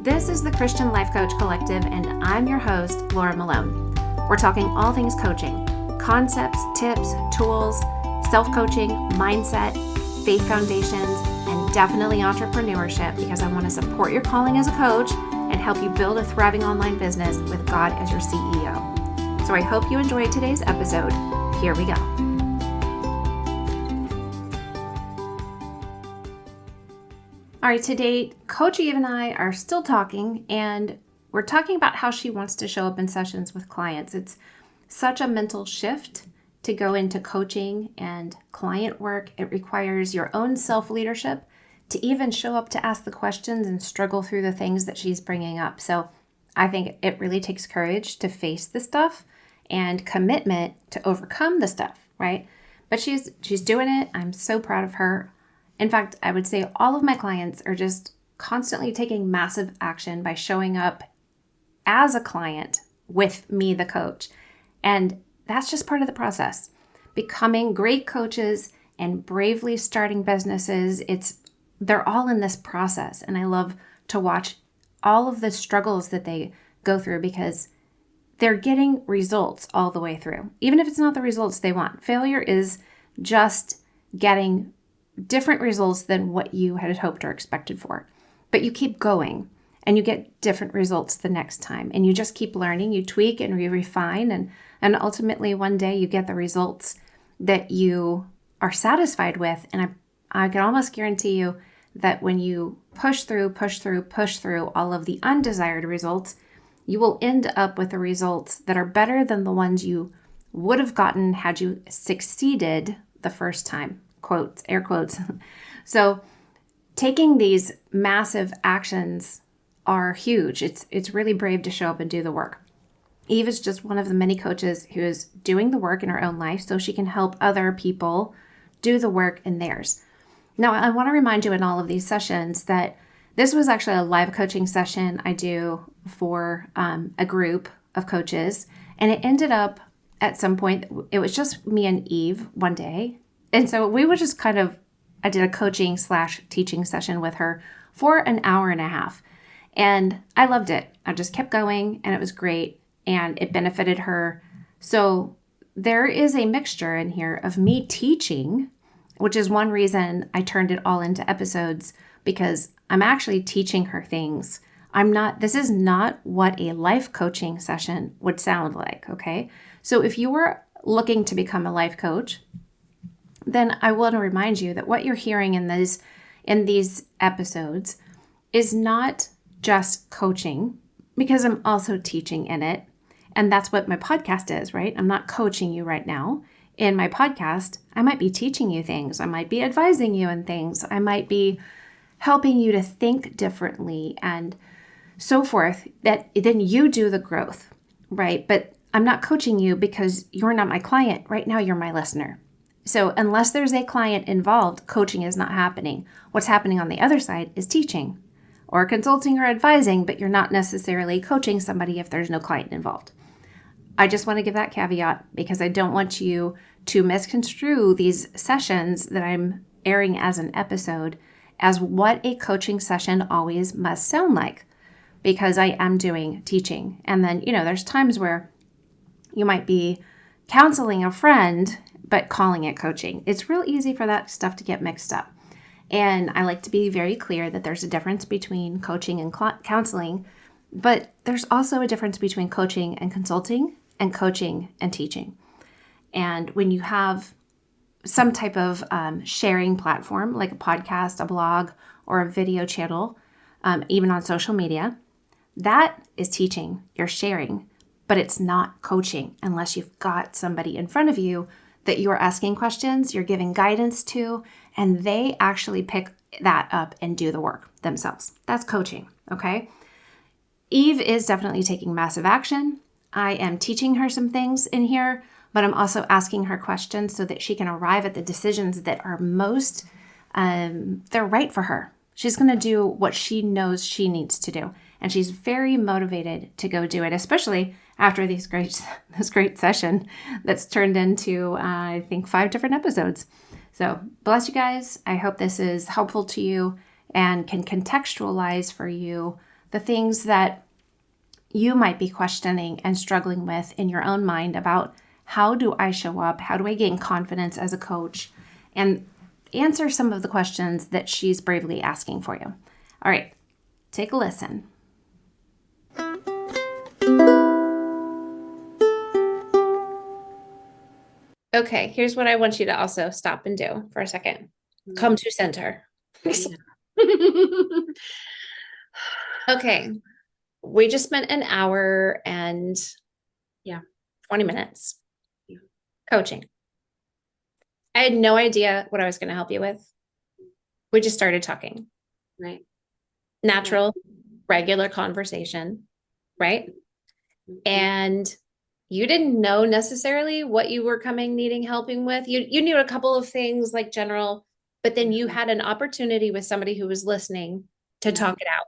This is the Christian Life Coach Collective, and I'm your host, Laura Malone. We're talking all things coaching, concepts, tips, tools, self-coaching, mindset, faith foundations, and definitely entrepreneurship, because I want to support your calling as a coach and help you build a thriving online business with God as your CEO. So I hope you enjoyed today's episode. Here we go. All right, today, Coach Eve and I are still talking, and we're talking about how she wants to show up in sessions with clients. It's such a mental shift to go into coaching and client work. It requires your own self-leadership to even show up to ask the questions and struggle through the things that she's bringing up. So I think it really takes courage to face the stuff and commitment to overcome the stuff, right? But she's doing it. I'm so proud of her. In fact, I would say all of my clients are just constantly taking massive action by showing up as a client with me, the coach. And that's just part of the process. Becoming great coaches and bravely starting businesses, they're all in this process. And I love to watch all of the struggles that they go through because they're getting results all the way through, even if it's not the results they want. Failure is just getting different results than what you had hoped or expected for. But you keep going and you get different results the next time. And you just keep learning, you tweak and refine. And ultimately one day you get the results that you are satisfied with. And I can almost guarantee you that when you push through all of the undesired results, you will end up with the results that are better than the ones you would have gotten had you succeeded the first time. Quotes, air quotes. So taking these massive actions are huge. It's really brave to show up and do the work. Eve is just one of the many coaches who is doing the work in her own life so she can help other people do the work in theirs. Now, I want to remind you in all of these sessions that this was actually a live coaching session I do for a group of coaches. And it ended up at some point, it was just me and Eve one day. And so we were just I did a coaching / teaching session with her for an hour and a half. And I loved it. I just kept going and it was great and it benefited her. So there is a mixture in here of me teaching, which is one reason I turned it all into episodes, because I'm actually teaching her things. This is not what a life coaching session would sound like, okay? So if you were looking to become a life coach, then I want to remind you that what you're hearing in these episodes is not just coaching, because I'm also teaching in it. And that's what my podcast is, right? I'm not coaching you right now. In my podcast, I might be teaching you things. I might be advising you in things. I might be helping you to think differently and so forth, that then you do the growth, right? But I'm not coaching you because you're not my client. Right now, you're my listener. So unless there's a client involved, coaching is not happening. What's happening on the other side is teaching or consulting or advising, but you're not necessarily coaching somebody if there's no client involved. I just want to give that caveat because I don't want you to misconstrue these sessions that I'm airing as an episode as what a coaching session always must sound like, because I am doing teaching. And then, there's times where you might be counseling a friend but calling it coaching. It's real easy for that stuff to get mixed up. And I like to be very clear that there's a difference between coaching and counseling, but there's also a difference between coaching and consulting and coaching and teaching. And when you have some type of sharing platform, like a podcast, a blog, or a video channel, even on social media, that is teaching. You're sharing, but it's not coaching unless you've got somebody in front of you that you are asking questions, you're giving guidance to, and they actually pick that up and do the work themselves. That's coaching, okay? Eve is definitely taking massive action. I am teaching her some things in here, but I'm also asking her questions so that she can arrive at the decisions that are most, they're right for her. She's going to do what she knows she needs to do. And she's very motivated to go do it, especially after this great session that's turned into, I think, 5 different episodes. So bless you guys. I hope this is helpful to you and can contextualize for you the things that you might be questioning and struggling with in your own mind about how do I show up? How do I gain confidence as a coach? And answer some of the questions that she's bravely asking for you. All right, take a listen. Okay, here's what I want you to also stop and do for a second. Come to center. Okay, we just spent an hour and 20 minutes coaching. I had no idea what I was going to help you with. We just started talking. Right. Natural, regular conversation, right? And you didn't know necessarily what you were needing helping with. You knew a couple of things like general, but then you had an opportunity with somebody who was listening to talk it out.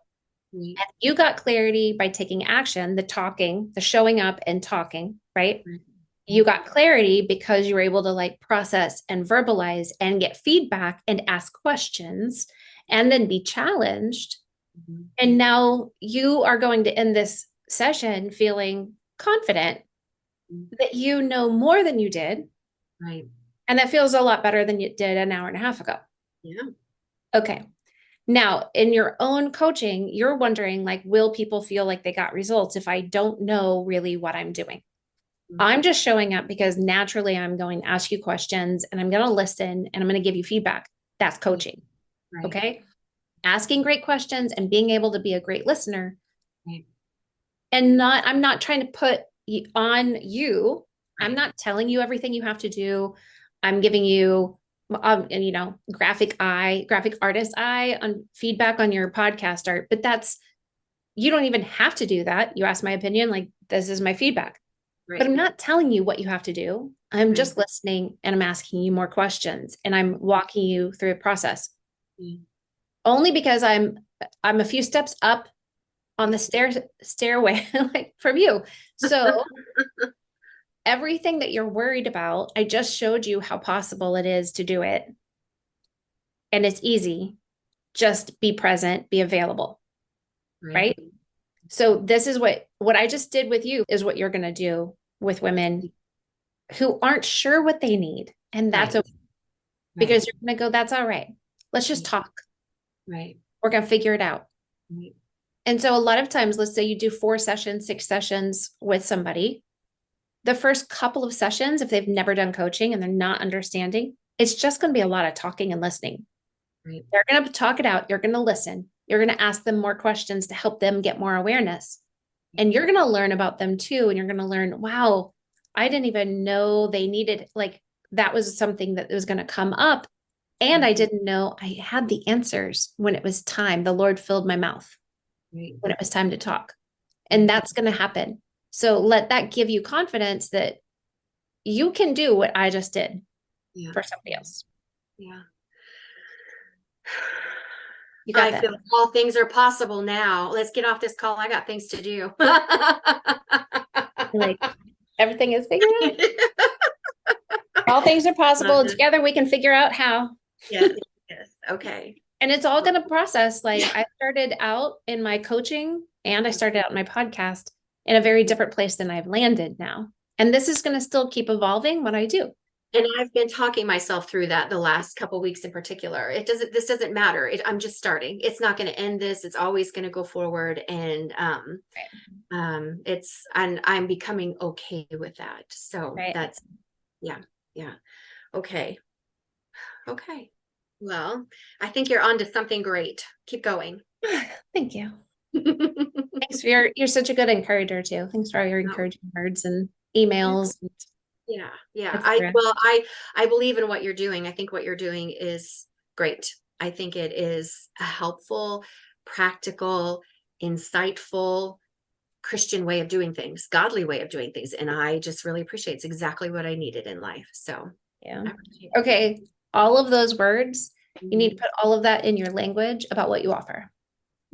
And you got clarity by taking action, the talking, the showing up and talking, right? You got clarity because you were able to like process and verbalize and get feedback and ask questions and then be challenged. And now you are going to end this session feeling confident that you know more than you did. Right. And that feels a lot better than you did an hour and a half ago. Yeah. Okay. Now, in your own coaching, you're wondering, like, will people feel like they got results if I don't know really what I'm doing? I'm just showing up because naturally I'm going to ask you questions and I'm going to listen and I'm going to give you feedback. That's coaching. Right. Okay. Asking great questions and being able to be a great listener. Right. And I'm not trying to put on you. Right. I'm not telling you everything you have to do. I'm giving you, and graphic artist eye on feedback on your podcast art, but you don't even have to do that. You ask my opinion, like this is my feedback. Right. But I'm not telling you what you have to do. I'm just listening and I'm asking you more questions and I'm walking you through a process. Only because I'm a few steps up on the stairway like from you. So everything that you're worried about, I just showed you how possible it is to do it. And it's easy. Just be present, be available. Right? So this is what I just did with you is what you're going to do with women who aren't sure what they need. And that's okay. Because you're going to go, that's all right. Let's just talk. Right. We're going to figure it out. Right. And so a lot of times, let's say you do 4 sessions, 6 sessions with somebody. The first couple of sessions, if they've never done coaching and they're not understanding, it's just going to be a lot of talking and listening. Right. They're going to talk it out. You're going to listen. You're going to ask them more questions to help them get more awareness. And you're going to learn about them too. And you're going to learn, wow, I didn't even know they needed, like, that was something that was going to come up. And I didn't know I had the answers when it was time. The Lord filled my mouth when it was time to talk. And that's going to happen. So let that give you confidence that you can do what I just did for somebody else. Yeah. I feel all things are possible now. Let's get off this call. I got things to do. Like everything is figured out. All things are possible. Together we can figure out how. Yes. Okay. And it's all going to process. Like I started out in my coaching and I started out in my podcast in a very different place than I've landed now. And this is going to still keep evolving what I do. And I've been talking myself through that the last couple of weeks in particular. This doesn't matter. I'm just starting. It's not going to end this. It's always going to go forward. And I'm becoming okay with that. So that's, yeah. Okay. Well, I think you're on to something great. Keep going. Thank you. Thanks. You're such a good encourager too. Thanks for all your encouraging words and emails. Yeah. I believe in what you're doing. I think what you're doing is great. I think it is a helpful, practical, insightful Christian way of doing things, godly way of doing things. And I just really appreciate it's exactly what I needed in life. So yeah. Okay. All of those words, you need to put all of that in your language about what you offer.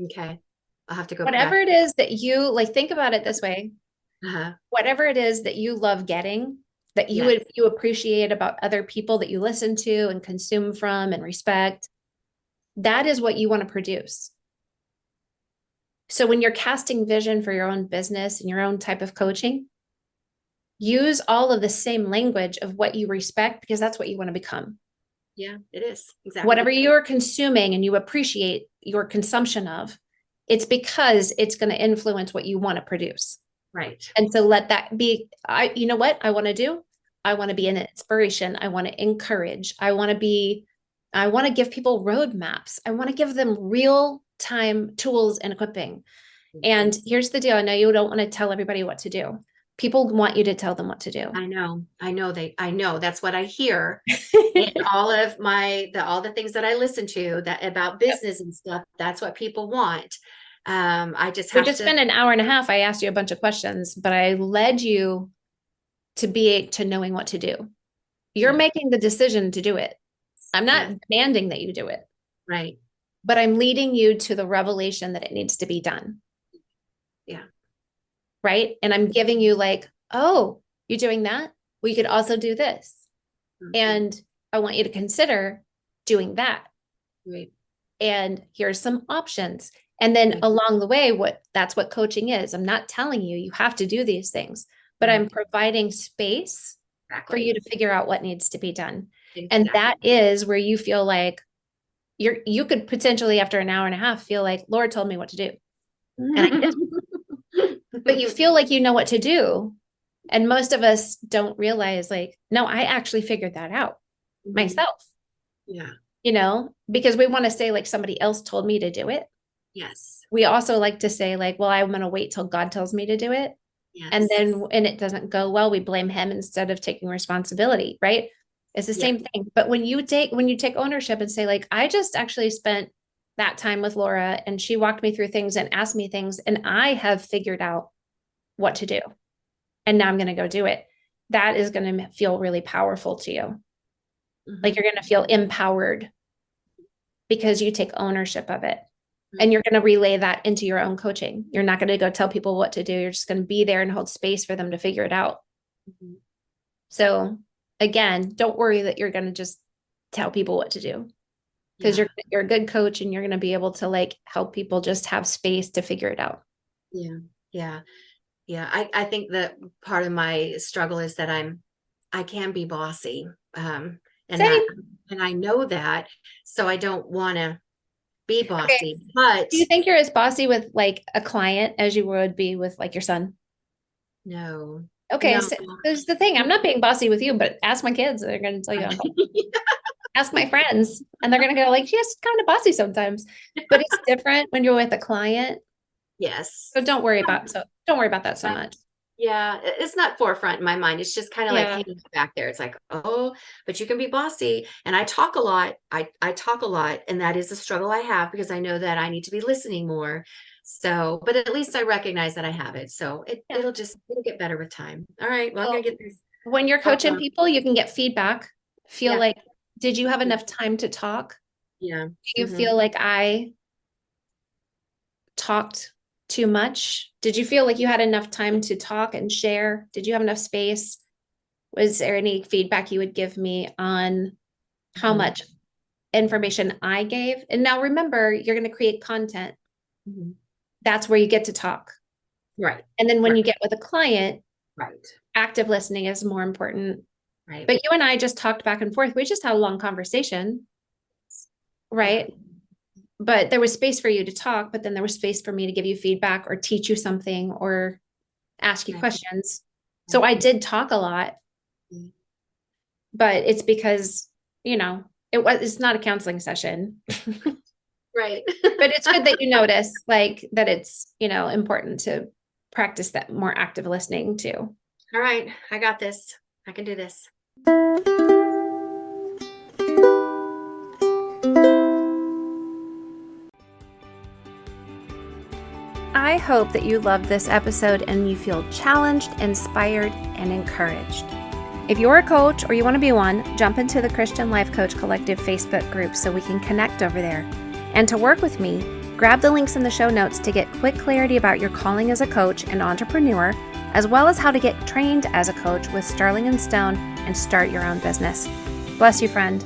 Okay. I'll have to go. Whatever it is that you like, think about it this way. Whatever it is that you love getting, that you appreciate about other people that you listen to and consume from and respect, that is what you want to produce. So when you're casting vision for your own business and your own type of coaching, use all of the same language of what you respect, because that's what you want to become. Yeah, it is. Exactly. Whatever you're consuming and you appreciate your consumption of, it's because it's going to influence what you want to produce. Right. And so let that be, you know what I want to do? I want to be an inspiration. I want to encourage. I want to give people roadmaps. I want to give them real time tools and equipping. And here's the deal. I know you don't want to tell everybody what to do. People want you to tell them what to do. I know. That's what I hear in all the things that I listen to that about business and stuff. That's what people want. I just have we just spent an hour and a half. I asked you a bunch of questions, but I led you to knowing what to do. You're making the decision to do it. I'm not demanding that you do it. Right. But I'm leading you to the revelation that it needs to be done. Yeah. Right. And I'm giving you like, oh, you're doing that? We could also do this. Mm-hmm. And I want you to consider doing that. Right. And here's some options. And then along the way, that's what coaching is. I'm not telling you have to do these things, but I'm providing space for you to figure out what needs to be done. Exactly. And that is where you feel like you could potentially, after an hour and a half, feel like, Lord told me what to do. And I did. But you feel like you know what to do. And most of us don't realize, like, no, I actually figured that out myself. Yeah. You know, because we want to say like somebody else told me to do it. Yes. We also like to say like, well, I'm going to wait till God tells me to do it. Yes. And then when it doesn't go well, we blame him instead of taking responsibility. Right. It's the same thing. But when you take ownership and say like, I just actually spent that time with Laura and she walked me through things and asked me things and I have figured out what to do. And now I'm going to go do it. That is going to feel really powerful to you. Mm-hmm. Like you're going to feel empowered because you take ownership of it. Mm-hmm. And you're going to relay that into your own coaching. You're not going to go tell people what to do. You're just going to be there and hold space for them to figure it out. Mm-hmm. So again, don't worry that you're going to just tell people what to do, because you're a good coach and you're going to be able to like help people just have space to figure it out. Yeah. Yeah. Yeah. I think that part of my struggle is that I can be bossy. And I know that, so I don't want to be bossy. Okay. But do you think you're as bossy with like a client as you would be with like your son? No. Okay. No. So this is the thing. I'm not being bossy with you, but ask my kids. They're going to tell you. Ask my friends and they're going to go like, she's kind of bossy sometimes, but it's different when you're with a client. Yes. So don't worry about that so much. Yeah. It's not forefront in my mind. It's just kind of like hanging back there. It's like, oh, but you can be bossy. And I talk a lot. I talk a lot. And that is a struggle I have because I know that I need to be listening more. So, but at least I recognize that I have it. So it'll get better with time. All right. Well, I'm going to get this. When you're coaching people, you can get feedback. Feel like, did you have enough time to talk? Yeah. Do you feel like I talked too much? Did you feel like you had enough time to talk and share? Did you have enough space? Was there any feedback you would give me on how much information I gave? And now remember, you're going to create content. Mm-hmm. That's where you get to talk. Right. And then when you get with a client, right, active listening is more important. Right. But you and I just talked back and forth. We just had a long conversation. Right. Yeah. But there was space for you to talk, but then there was space for me to give you feedback or teach you something or ask you questions. So I did talk a lot, but it's because, it's not a counseling session. Right. But it's good that you notice like that it's, important to practice that more active listening too. All right. I got this. I can do this. I hope that you loved this episode and you feel challenged, inspired, and encouraged. If you're a coach or you want to be one, jump into the Christian Life Coach Collective Facebook group so we can connect over there. And to work with me, grab the links in the show notes to get quick clarity about your calling as a coach and entrepreneur, as well as how to get trained as a coach with Sterling & Stone and start your own business. Bless you, friend.